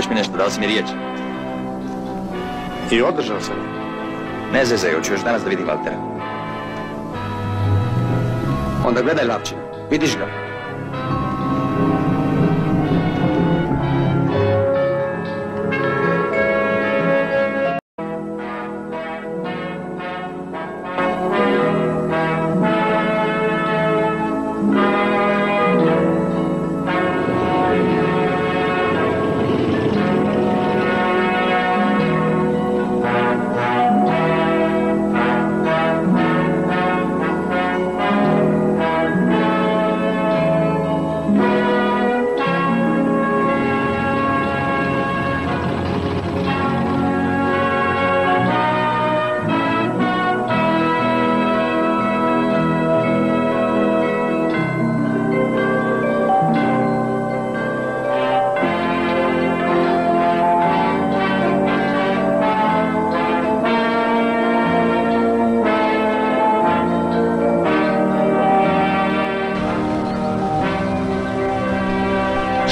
Čuješ mi nešto, dao si mi riječ? I održao sam. Ne zezaj, hoću još danas da vidim Valtera. Onda gledaj Lapčina, vidiš ga.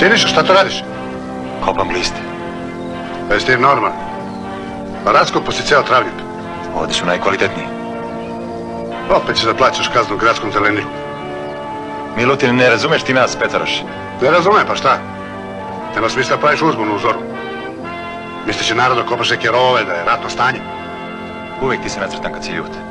Siniša, šta to radiš? Kopam liste. Pa jesi ti normalan? Pa raskopo si ceo travnik. Ovdje su najkvalitetniji. Opet će da plaćaš kaznu gradskom zeleniku. Milutin, ne razumeš ti nas, Petaroš? Ne razumem, pa šta? Nema smisla praviš uzbunu u Zoru. Misliš će narod da kopaš neke rovove, da je ratno stanje? Uvijek ti se nacrtam kad si ljut.